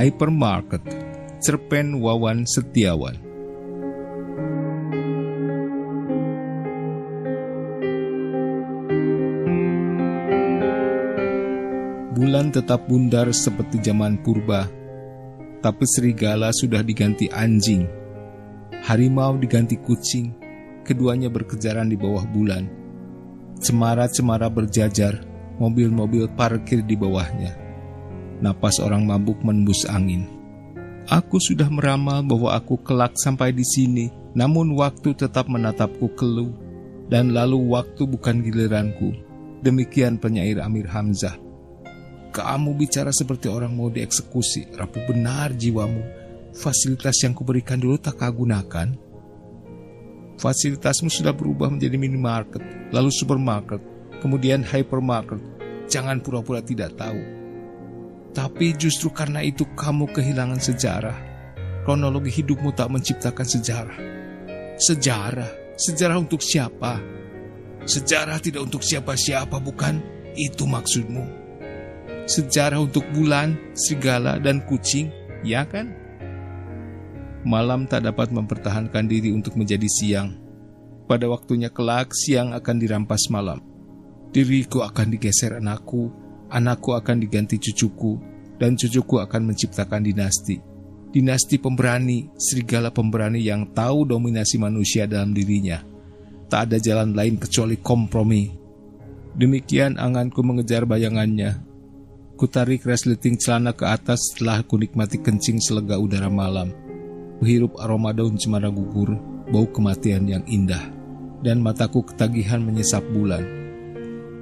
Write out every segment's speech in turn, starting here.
Hypermarket, cerpen Wawan Setiawan. Bulan tetap bundar seperti zaman purba, tapi serigala sudah diganti anjing, harimau diganti kucing, keduanya berkejaran di bawah bulan. Cemara-cemara berjajar, mobil-mobil parkir di bawahnya. Napas orang mabuk menembus angin. Aku sudah meramal bahwa aku kelak sampai di sini, namun waktu tetap menatapku keluh, dan lalu waktu bukan giliranku. Demikian penyair Amir Hamzah. Kamu bicara seperti orang mau dieksekusi, rapuh benar jiwamu. Fasilitas yang kuberikan dulu tak kau gunakan. Fasilitasmu sudah berubah menjadi minimarket, lalu supermarket, kemudian hypermarket. Jangan pura-pura tidak tahu. Tapi justru karena itu kamu kehilangan sejarah. Kronologi hidupmu tak menciptakan sejarah. Sejarah untuk siapa? Sejarah tidak untuk siapa-siapa, bukan? Itu maksudmu. Sejarah untuk bulan, serigala, dan kucing, ya kan? Malam tak dapat mempertahankan diri untuk menjadi siang. Pada waktunya kelak, siang akan dirampas malam. Diriku akan digeser anakku akan diganti cucuku, dan cucuku akan menciptakan dinasti. Dinasti pemberani, serigala pemberani yang tahu dominasi manusia dalam dirinya. Tak ada jalan lain kecuali kompromi. Demikian anganku mengejar bayangannya. Kutarik resleting celana ke atas setelah kunikmati kencing selega udara malam. Kuhirup aroma daun cemara gugur, bau kematian yang indah. Dan mataku ketagihan menyesap bulan.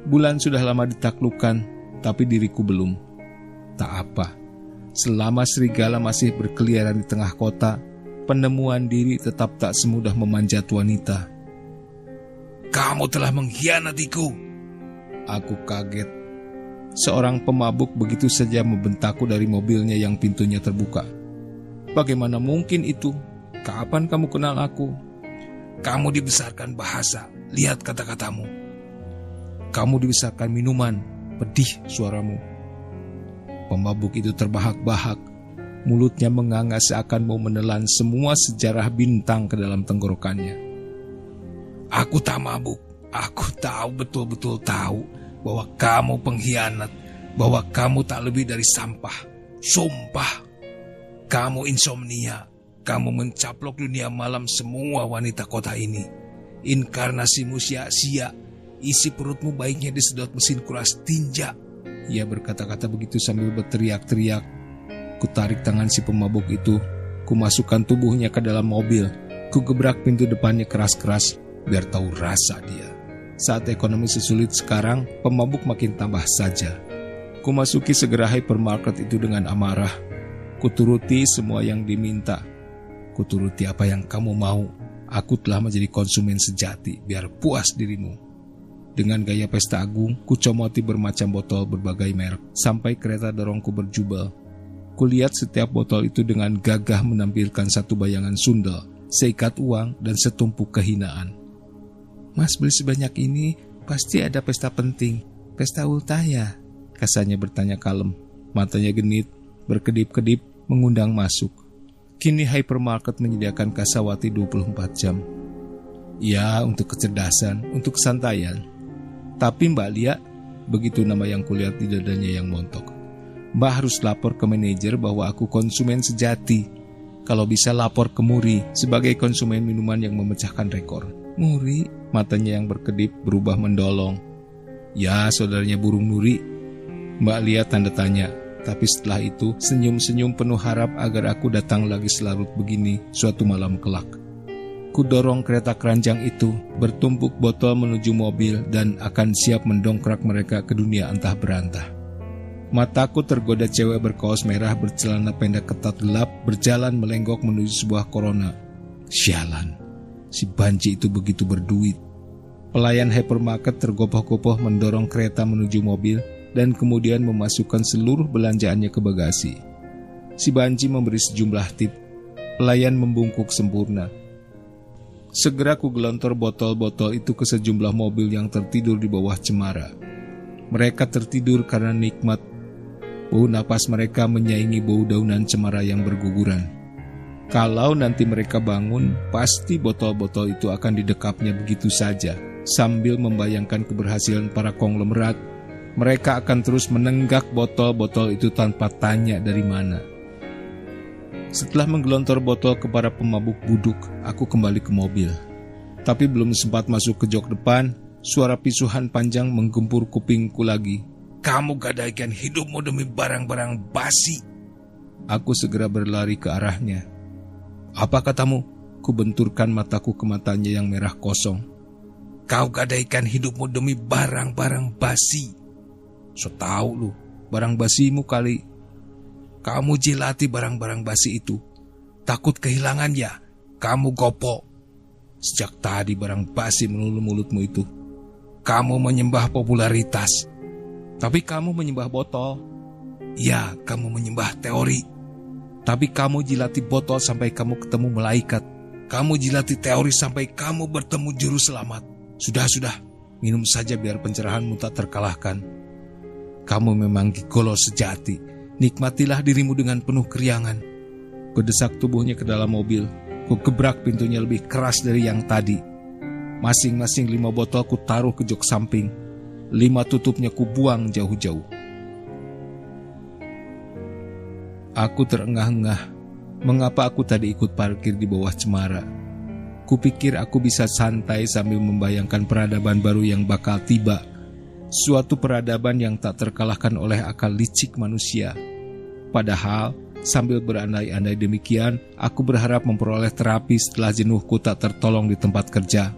Bulan sudah lama ditaklukkan, tapi diriku belum. Tak apa, selama serigala masih berkeliaran di tengah kota, penemuan diri tetap tak semudah memanjat wanita. Kamu telah mengkhianatiku. Aku kaget. Seorang pemabuk begitu saja membentakku dari mobilnya yang pintunya terbuka. Bagaimana mungkin itu? Kapan kamu kenal aku? Kamu dibesarkan bahasa, lihat kata-katamu. Kamu dibesarkan minuman, pedih suaramu. Pemabuk itu terbahak-bahak, mulutnya menganga seakan mau menelan semua sejarah bintang ke dalam tenggorokannya. Aku tak mabuk, aku tahu betul-betul tahu bahwa kamu pengkhianat, bahwa kamu tak lebih dari sampah. Sumpah, kamu insomnia, kamu mencaplok dunia malam semua wanita kota ini. Inkarnasimu sia-sia, isi perutmu baiknya disedot mesin kuras tinja. Ia berkata-kata begitu sambil berteriak-teriak. Kutarik tangan si pemabuk itu, kumasukkan tubuhnya ke dalam mobil, kugebrak pintu depannya keras-keras, biar tahu rasa dia. Saat ekonomi sesulit sekarang, pemabuk makin tambah saja. Kumasuki segera hypermarket itu dengan amarah. Kuturuti semua yang diminta. Kuturuti apa yang kamu mau. Aku telah menjadi konsumen sejati, biar puas dirimu. Dengan gaya pesta agung, kucomoti bermacam botol berbagai merek, sampai kereta dorongku berjubel. Kulihat setiap botol itu dengan gagah menampilkan satu bayangan sundel, seikat uang, dan setumpuk kehinaan. Mas beli sebanyak ini, pasti ada pesta penting. Pesta ultah ya? Kasanya bertanya kalem. Matanya genit, berkedip-kedip, mengundang masuk. Kini hypermarket menyediakan kasawati 24 jam. Ya, untuk kecerdasan, untuk kesantaian. Tapi Mbak Lia, begitu nama yang kulihat di dadanya yang montok. Mbak harus lapor ke manajer bahwa aku konsumen sejati. Kalau bisa lapor ke Muri sebagai konsumen minuman yang memecahkan rekor. Muri, matanya yang berkedip berubah mendolong. Ya, saudaranya burung Nuri. Mbak Lia tanda tanya. Tapi setelah itu senyum-senyum penuh harap agar aku datang lagi selarut begini suatu malam kelak. Kudorong kereta keranjang itu, bertumpuk botol menuju mobil dan akan siap mendongkrak mereka ke dunia antah berantah. Mataku tergoda cewek berkaos merah bercelana pendek ketat gelap berjalan melenggok menuju sebuah corona. Sialan, si banci itu begitu berduit. Pelayan hypermarket tergopoh-gopoh mendorong kereta menuju mobil dan kemudian memasukkan seluruh belanjaannya ke bagasi. Si banci memberi sejumlah tip. Pelayan membungkuk sempurna. Segera ku gelontor botol-botol itu ke sejumlah mobil yang tertidur di bawah cemara. Mereka tertidur karena nikmat. Bau napas mereka menyaingi bau daunan cemara yang berguguran. Kalau nanti mereka bangun, pasti botol-botol itu akan didekapnya begitu saja. Sambil membayangkan keberhasilan para konglomerat, mereka akan terus menenggak botol-botol itu tanpa tanya dari mana. Setelah menggelontor botol ke para pemabuk buduk, aku kembali ke mobil. Tapi belum sempat masuk ke jok depan, suara pisuhan panjang menggempur kupingku lagi. "Kamu gadaikan hidupmu demi barang-barang basi." Aku segera berlari ke arahnya. "Apa katamu?" Ku benturkan mataku ke matanya yang merah kosong. "Kau gadaikan hidupmu demi barang-barang basi." "So tau lu, barang basimu kali. Kamu jilati barang-barang basi itu. Takut kehilangan ya? Kamu gopo. Sejak tadi barang basi melulu mulutmu itu. Kamu menyembah popularitas. Tapi kamu menyembah botol. Ya, kamu menyembah teori. Tapi kamu jilati botol sampai kamu ketemu malaikat. Kamu jilati teori sampai kamu bertemu juru selamat. Sudah, minum saja biar pencerahanmu tak terkalahkan. Kamu memang gigolo sejati. Nikmatilah dirimu dengan penuh keriangan." Kudesak tubuhnya ke dalam mobil. Ku gebrak pintunya lebih keras dari yang tadi. Masing-masing 5 botol ku taruh ke jok samping. 5 tutupnya ku buang jauh-jauh. Aku terengah-engah. Mengapa aku tadi ikut parkir di bawah cemara? Kupikir aku bisa santai sambil membayangkan peradaban baru yang bakal tiba. Suatu peradaban yang tak terkalahkan oleh akal licik manusia. Padahal, sambil berandai-andai demikian, aku berharap memperoleh terapi setelah jenuhku tak tertolong di tempat kerja.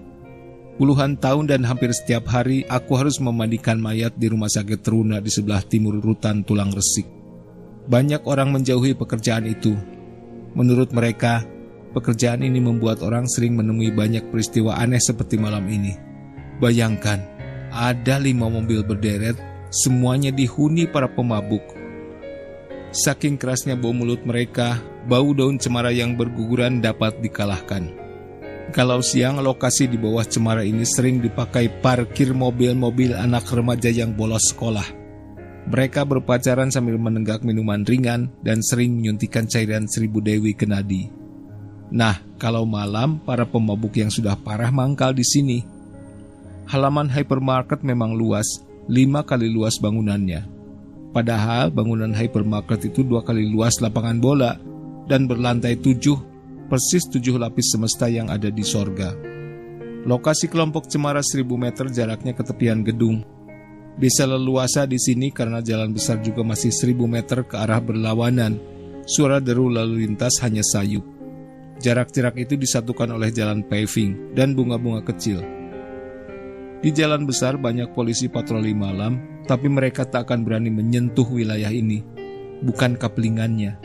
Puluhan tahun dan hampir setiap hari, aku harus memandikan mayat di rumah sakit teruna di sebelah timur rutan Tulang Resik. Banyak orang menjauhi pekerjaan itu. Menurut mereka, pekerjaan ini membuat orang sering menemui banyak peristiwa aneh seperti malam ini. Bayangkan, ada 5 mobil berderet, semuanya dihuni para pemabuk. Saking kerasnya bau mulut mereka, bau daun cemara yang berguguran dapat dikalahkan. Kalau siang, lokasi di bawah cemara ini sering dipakai parkir mobil-mobil anak remaja yang bolos sekolah. Mereka berpacaran sambil menenggak minuman ringan dan sering menyuntikkan cairan 1000 Dewi ke nadi. Nah, kalau malam, para pemabuk yang sudah parah mangkal di sini. Halaman hypermarket memang luas, 5 kali luas bangunannya. Padahal bangunan hypermarket itu 2 kali luas lapangan bola dan berlantai 7, persis 7 lapis semesta yang ada di sorga. Lokasi kelompok cemara 1000 meter jaraknya ke tepian gedung. Bisa leluasa di sini karena jalan besar juga masih 1000 meter ke arah berlawanan. Suara deru lalu lintas hanya sayup. Jarak-jarak itu disatukan oleh jalan paving dan bunga-bunga kecil. Di jalan besar banyak polisi patroli malam, tapi mereka tak akan berani menyentuh wilayah ini. Bukan kapelingannya.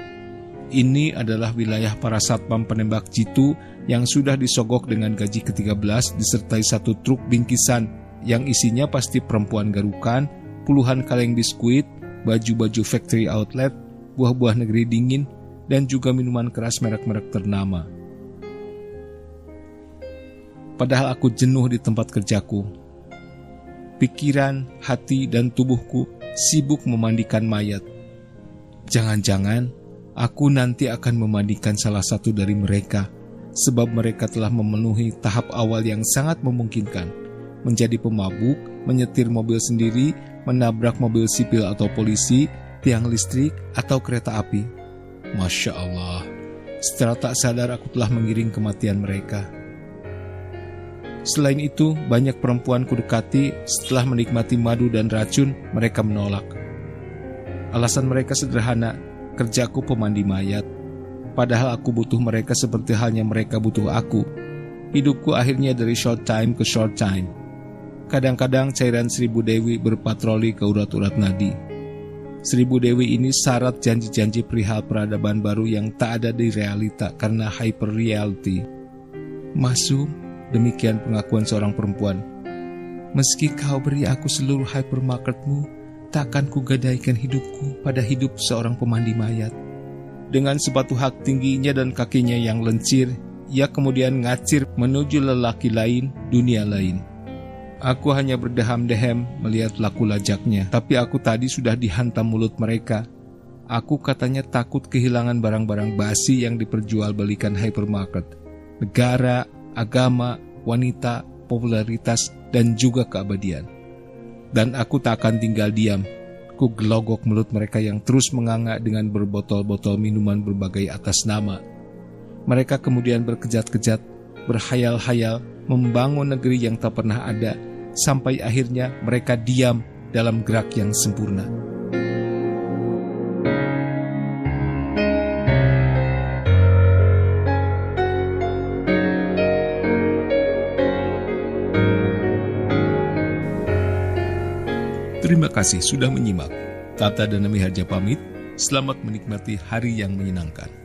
Ini adalah wilayah para satpam penembak jitu yang sudah disogok dengan gaji ke-13 disertai 1 truk bingkisan yang isinya pasti perempuan garukan, puluhan kaleng biskuit, baju-baju factory outlet, buah-buah negeri dingin, dan juga minuman keras merek-merek ternama. Padahal aku jenuh di tempat kerjaku. Pikiran, hati, dan tubuhku sibuk memandikan mayat. Jangan-jangan aku nanti akan memandikan salah satu dari mereka, sebab mereka telah memenuhi tahap awal yang sangat memungkinkan. Menjadi pemabuk, menyetir mobil sendiri, menabrak mobil sipil atau polisi, tiang listrik, atau kereta api. Masya Allah, secara tak sadar aku telah mengiring kematian mereka. Selain itu, banyak perempuan kudekati setelah menikmati madu dan racun, mereka menolak. Alasan mereka sederhana, kerjaku pemandi mayat. Padahal aku butuh mereka seperti halnya mereka butuh aku. Hidupku akhirnya dari short time ke short time. Kadang-kadang cairan 1000 Dewi berpatroli ke urat-urat nadi. 1000 Dewi ini syarat janji-janji perihal peradaban baru yang tak ada di realita karena hyper reality. Masuk. Demikian pengakuan seorang perempuan. Meski kau beri aku seluruh hypermarketmu, takkan kugadaikan hidupku pada hidup seorang pemandi mayat. Dengan sepatu hak tingginya dan kakinya yang lencir, ia kemudian ngacir menuju lelaki lain, dunia lain. Aku hanya berdeham-dehem melihat laku lajaknya, tapi aku tadi sudah dihantam mulut mereka Aku katanya takut kehilangan barang-barang basi yang diperjualbelikan hypermarket, negara, agama, wanita, popularitas, dan juga keabadian. Dan aku tak akan tinggal diam. Ku gelogok mulut mereka yang terus menganga dengan berbotol-botol minuman berbagai atas nama. Mereka kemudian berkejat-kejat, berhayal-hayal, membangun negeri yang tak pernah ada, sampai akhirnya mereka diam dalam gerak yang sempurna. Terima kasih sudah menyimak. Tata dan Nami Harja pamit. Selamat menikmati hari yang menyenangkan.